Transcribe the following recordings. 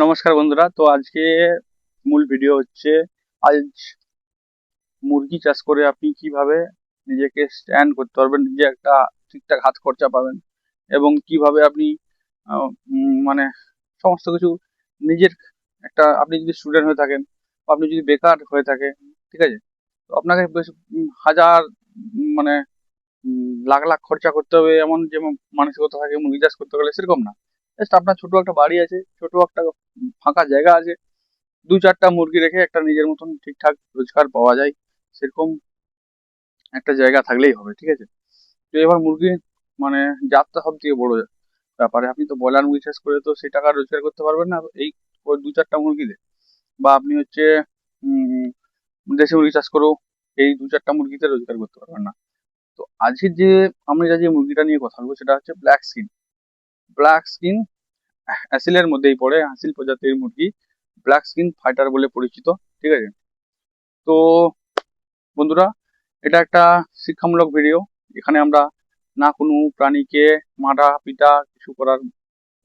নমস্কার বন্ধুরা। তো আজকে মূল ভিডিও হচ্ছে আজ মুরগি চাষ করে আপনি কিভাবে নিজেকে স্ট্যান্ড করতে পারবেন, নিজে একটা ঠিকঠাক হাত খরচা পাবেন এবং কিভাবে আপনি মানে সমস্ত কিছু নিজের একটা, আপনি যদি স্টুডেন্ট হয়ে থাকেন বা আপনি যদি বেকার হয়ে থাকে, ঠিক আছে, তো আপনাকে বেশ হাজার মানে লাখ লাখ খরচা করতে হবে এমন যে মানসিকতা থাকে মুরগি চাষ করতে গেলে, সেরকম না। জাস্ট আপনার ছোট একটা বাড়ি আছে, ছোট একটা ফাঁকা জায়গা আছে, দু চারটা মুরগি রেখে একটা নিজের মতন ঠিকঠাক রোজগার পাওয়া যায়, সেরকম একটা জায়গা থাকলেই হবে, ঠিক আছে। তো এবার মুরগি মানে জাতটা সব থেকে বড় ব্যাপারে, আপনি তো ব্রয়লার মুরগি চাষ করে তো সেই টাকা রোজগার করতে পারবেন না এই ওই দু চারটা মুরগিতে, বা আপনি হচ্ছে দেশি মুরগি চাষ করেও এই দু চারটা মুরগিতে রোজগার করতে পারবেন না। তো আজকে যে আমি যে মুরগিটা নিয়ে কথা বলবো সেটা হচ্ছে ব্ল্যাক স্কিন অ্যাসিলের মধ্যেই পড়ে, হাসিল প্রজাতির মুরগি, ব্ল্যাক স্কিন ফাইটার বলে পরিচিত, ঠিক আছে। তো বন্ধুরা, এটা একটা শিক্ষামূলক ভিডিও। এখানে আমরা না কোনো প্রাণীকে মারা পিটা কিছু করার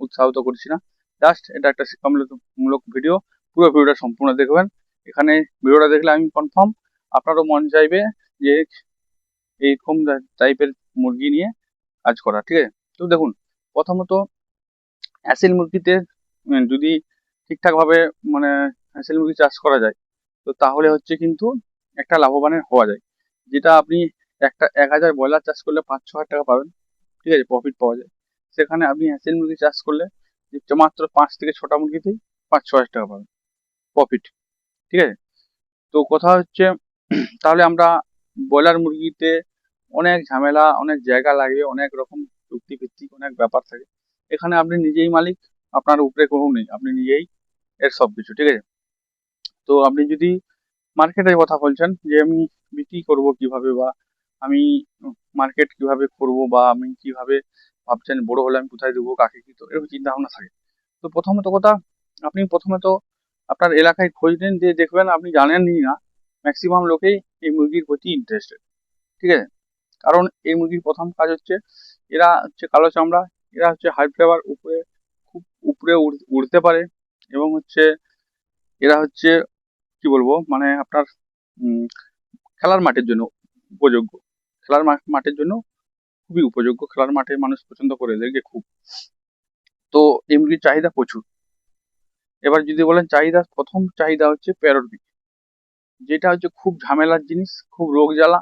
উৎসাহিত করছি না, জাস্ট এটা একটা শিক্ষামূলক ভিডিও। পুরো ভিডিওটা সম্পূর্ণ দেখবেন। এখানে ভিডিওটা দেখলে আমি কনফার্ম আপনারও মন চাইবে যে এইরকম টাইপের মুরগি নিয়ে কাজ করা, ঠিক আছে। তো দেখুন, প্রথমত অ্যাসিল মুরগিতে যদি ঠিকঠাকভাবে মানে অ্যাসিল মুরগি চাষ করা যায়, তো তাহলে হচ্ছে কিন্তু একটা লাভবানের হওয়া যায়। যেটা আপনি একটা 1000 ব্রয়লার চাষ করলে 5-6 হাজার টাকা পাবেন, ঠিক আছে, প্রফিট পাওয়া যায়। সেখানে আপনি হ্যাসিল মুরগি চাষ করলে যে মাত্র 5 থেকে 6টা মুরগিতেই 5-6 হাজার টাকা পাবেন প্রফিট, ঠিক আছে। তো কথা হচ্ছে তাহলে আমরা ব্রয়লার মুরগিতে অনেক ঝামেলা, অনেক জায়গা লাগে, অনেক রকম চুক্তিভিত্তিক অনেক ব্যাপার থাকে। এখানে আপনি নিজেই মালিক, আপনার উপরে কোনো নেই, আপনি নিজেই এর সব কিছু, ঠিক আছে। তো আপনি যদি মার্কেটের কথা বলছেন যে আমি বিক্রি করব কিভাবে, বা আমি মার্কেট কিভাবে করব, বা আমি কিভাবে ভাবছেন বড় হলে আমি কোথায় দেবো, কাকে কি, তো এরকম চিন্তা ভাবনা থাকে। তো প্রথমত কথা, আপনি প্রথমে তো আপনার এলাকায় খোঁজ নিন, দিয়ে দেখবেন আপনি জানেনই না ম্যাক্সিমাম লোকেই এই মুরগির প্রতি ইন্টারেস্টেড, ঠিক আছে। কারণ এই মুরগির প্রথম কাজ হচ্ছে এরা হচ্ছে কালো চামড়া, এরা হচ্ছে হাই ফ্লেভার, উপরে খুব উপরে উড়তে পারে, এবং হচ্ছে এরা হচ্ছে কি বলবো মানে আপনার উম, খেলার মাঠের জন্য উপযোগ্য, খেলার মাঠের জন্য খুবই উপযোগ্য, খেলার মাঠে মানুষ পছন্দ করে এদেরকে খুব। তো এই মুরগির চাহিদা প্রচুর। এবার যদি বলেন চাহিদা, প্রথম চাহিদা হচ্ছে প্যারট বিট, যেটা হচ্ছে খুব ঝামেলার জিনিস, খুব রোগ জ্বালা,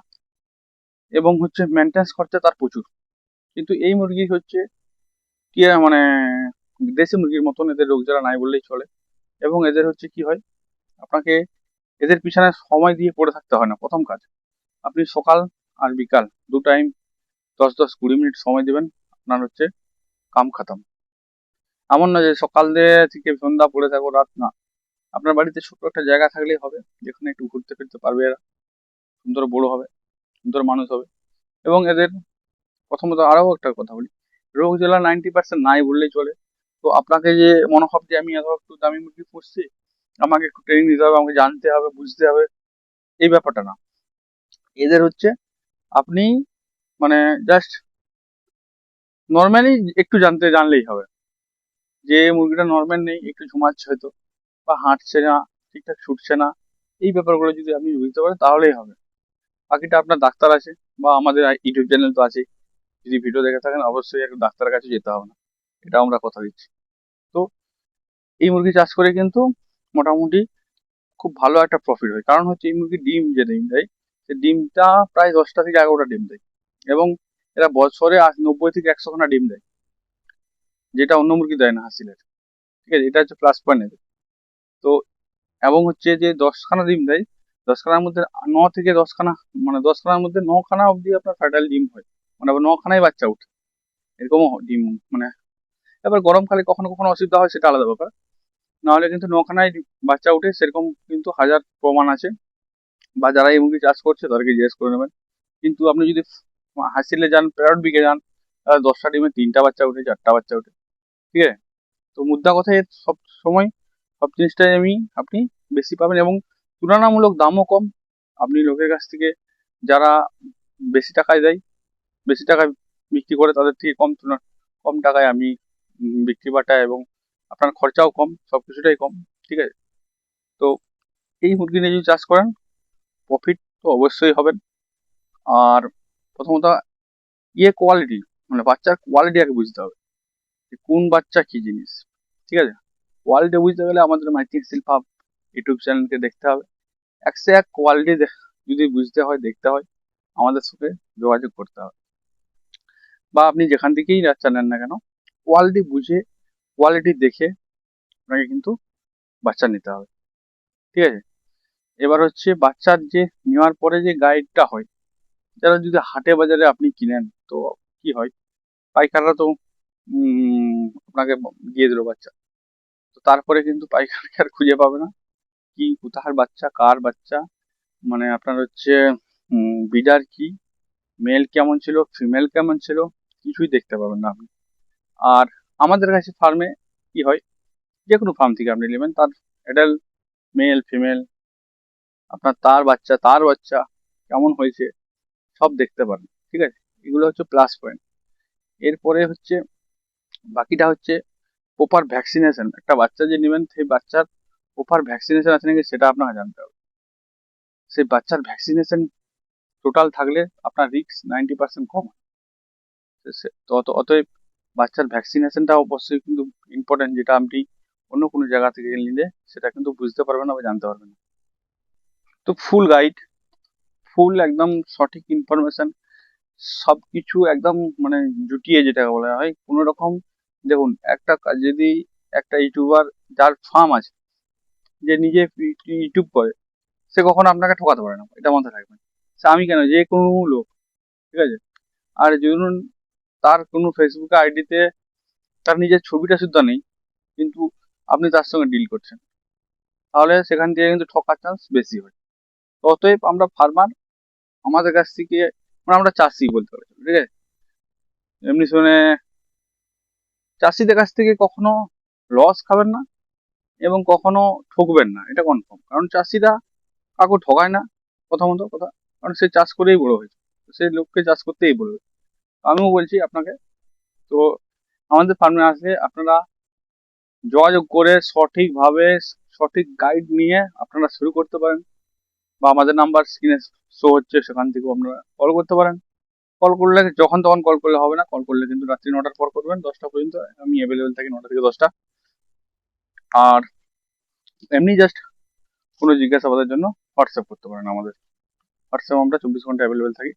এবং হচ্ছে মেনটেন্স খরচা তার প্রচুর। কিন্তু এই মুরগি হচ্ছে কি মানে দেশি মুরগির মতন এদের রোগ জ্বালা নাই বললেই চলে। এবং এদের হচ্ছে কি হয়, আপনাকে এদের পিছনে সময় দিয়ে পড়ে থাকতে হয় না। প্রথম কাজ, আপনি সকাল আর বিকাল 2 টাইম 10-10-20 মিনিট সময় দেবেন, আপনার হচ্ছে কাম খাতাম। এমন না যে সকাল দিয়ে থেকে সন্ধ্যা পড়ে থাকো, রাত না। আপনার বাড়িতে ছোট একটা জায়গা থাকলেই হবে, যেখানে একটু ঘুরতে ফিরতে পারবে এরা, সুন্দর বড় হবে, সুন্দর মানুষ হবে। এবং এদের প্রথমত আরও একটা কথা বলি, রোগ জ্বালা 90% নাই বললেই চলে। তো আপনাকে যে মনোভাব যে আমি এত একটু দামি মুরগি পুষছি, আমাকে একটু ট্রেনিং দিতে হবে, আমাকে জানতে হবে, বুঝতে হবে, এই ব্যাপারটা না। এদের হচ্ছে আপনি মানে জাস্ট নর্মালি একটু জানলেই হবে যে মুরগিটা নর্মাল নেই, একটু ঝুমাচ্ছে হয়তো, বা হাঁটছে না, ঠিকঠাক ছুটছে না, এই ব্যাপারগুলো যদি আপনি বুঝতে পারেন তাহলেই হবে। বাকিটা আপনার ডাক্তার আছে, বা আমাদের ইউটিউব চ্যানেল তো আছে, যদি ভিডিও দেখে থাকেন অবশ্যই একটা ডাক্তারের কাছে যেতে হবে না, এটা আমরা কথা দিচ্ছি। তো এই মুরগি চাষ করে কিন্তু মোটামুটি খুব ভালো একটা প্রফিট হয়। কারণ হচ্ছে এই মুরগি ডিম যে ডিম দেয়, সে ডিমটা প্রায় 10টা থেকে 11টা ডিম দেয়, এবং এরা বছরে 90 থেকে 100 খানা ডিম দেয়, যেটা অন্য মুরগি দেয় না হাসিলের, ঠিক আছে। এটা হচ্ছে প্লাস পয়েন্ট এদের। তো এবং হচ্ছে যে 10খানা ডিম দেয়, 10খানার মধ্যে 9 থেকে 10খানা, মানে 10খানার মধ্যে 9খানা অবধি আপনার ফার্টাইল ডিম হয়, মানে আবার 9খানায় বাচ্চা ওঠে, এরকমও ডিম মানে। এবার গরমকালে কখনো কখনো অসুবিধা হয়, সেটা আলাদা ব্যাপার। নাহলে কিন্তু 9খানায় বাচ্চা উঠে, সেরকম কিন্তু হাজার প্রমাণ আছে। বা যারা এই মুরগি চাষ করছে তাদেরকে জিজ্ঞেস করে নেবেন। কিন্তু আপনি যদি হাসিলে যান, প্যারট বিকে যান, তাহলে 10টা ডিমে 3টা বাচ্চা উঠে, 4টা বাচ্চা উঠে, ঠিক আছে। তো মুদ্রা কথায় সব সময় সব জিনিসটাই আপনি বেশি পাবেন, এবং তুলনামূলক দামও কম। আপনি লোকের কাছ থেকে যারা বেশি টাকায় দেয়, বেশি টাকায় বিক্রি করে, তাদের থেকে কম টাকায় আমি বিক্রি বাটা এবং আপনার খরচাও কম, সবকিছুটাই কম। ঠিক আছে, তো এই মুরগি নিয়ে যদি চাষ করেন প্রফিট তো অবশ্যই হবেন। আর প্রথমত কোয়ালিটি, মানে বাচ্চার কোয়ালিটি আগে বুঝতে হবে যে কোন বাচ্চা কি জিনিস। ঠিক আছে, কোয়ালিটি বুঝতে গেলে আমাদের মাইথিক হাসিল ফার্ম ইউটিউব চ্যানেলকে দেখতে হবে। একশো এক কোয়ালিটি যদি বুঝতে হয়, দেখতে হয়, আমাদের সাথে যোগাযোগ করতে হবে। বা আপনি যেখান থেকেই বাচ্চা নেন না কেন, কোয়ালিটি বুঝে, কোয়ালিটি দেখে আপনাকে কিন্তু বাচ্চা নিতে হবে। ঠিক আছে, এবার হচ্ছে বাচ্চার যে নেওয়ার পরে যে গাইডটা হয়, যারা যদি হাটে বাজারে আপনি কিনেন, তো কি হয়, পাইকাররা তো আপনাকে দিয়ে দিল বাচ্চা, তো তারপরে কিন্তু পাইকারকে আর খুঁজে পাবে না কি কোথার বাচ্চা, কার বাচ্চা, মানে আপনার হচ্ছে বিডার কি, মেল কেমন ছিল, ফিমেল কেমন ছিল, কিছুই দেখতে পাবেন না আপনি। আর আমাদের কাছে ফার্মে কি হয়, যে কোনো ফার্ম থেকে আপনি নেবেন, তার অ্যাডাল্ট, মেল, ফিমেল, আপনার তার বাচ্চা কেমন হয়েছে সব দেখতে পারেন। ঠিক আছে, এগুলো হচ্ছে প্লাস পয়েন্ট। এরপরে হচ্ছে বাকিটা হচ্ছে প্রপার ভ্যাকসিনেশন। একটা বাচ্চা যে নেবেন, সেই বাচ্চার প্রপার ভ্যাকসিনেশন আছে নাকি সেটা আপনাকে জানতে হবে। সেই বাচ্চার ভ্যাকসিনেশন টোটাল থাকলে আপনার রিস্ক 90% কম হয়। তো অতএব বাচ্চার ভ্যাকসিনেশনটা অবশ্যই কিন্তু ইম্পর্টেন্ট, যেটা আপনি অন্য কোনো জায়গা থেকে নিলে সেটা কিন্তু বুঝতে পারবেন না বা জানতে পারবেন না। তো ফুল গাইড, ফুল একদম সঠিক ইনফরমেশন, সবকিছু একদম মানে জুটিয়ে যেটা বলা হয় কোনো রকম। দেখুন, যদি একটা ইউটিউবার যার ফার্ম আছে, যে নিজে ইউটিউব করে, সে কখনো আপনাকে ঠকাতে পারে না, এটা মাথায় রাখবেন। সে আমি কেন, যে কোনো লোক। ঠিক আছে, আর ধরুন তার কোনো ফেসবুকে আইডিতে তার নিজের ছবিটা সুদ্ধা নেই, কিন্তু আপনি তার সঙ্গে ডিল করছেন, তাহলে সেখান থেকে কিন্তু ঠকার চান্স বেশি হয়। তো অতএব আমরা ফার্মার, আমাদের কাছ থেকে, মানে আমরা চাষি বলতে পারি, ঠিক আছে, এমনি শুনে চাষিদের কাছ থেকে কখনো লস খাবেন না এবং কখনো ঠকবেন না, এটা কনফার্ম। কারণ চাষিরা কাউকে ঠকায় না, প্রথমত কথা, কারণ সে চাষ করেই বড় হয়েছে, সে লোককে চাষ করতেই বলবে। আমিও বলছি আপনাকে, তো আমাদের ফার্মে আসলে আপনারা যোগাযোগ করে সঠিকভাবে সঠিক গাইড নিয়ে আপনারা শুরু করতে পারেন। বা আমাদের নাম্বার স্ক্রিনে শো হচ্ছে, সেখান থেকেও আপনারা কল করতে পারেন। কল করলে যখন তখন কল করলে হবে না, কল করলে কিন্তু রাত্রি 9টার পর করবেন, 10টা পর্যন্ত আমি অ্যাভেলেবেল থাকি, 9টা থেকে 10টা। আর এমনি জাস্ট কোনো জিজ্ঞাসাবাদের জন্য হোয়াটসঅ্যাপ করতে পারেন আমাদের। হোয়াটসঅ্যাপ আমরা 24 ঘন্টা অ্যাভেলেবেল থাকি।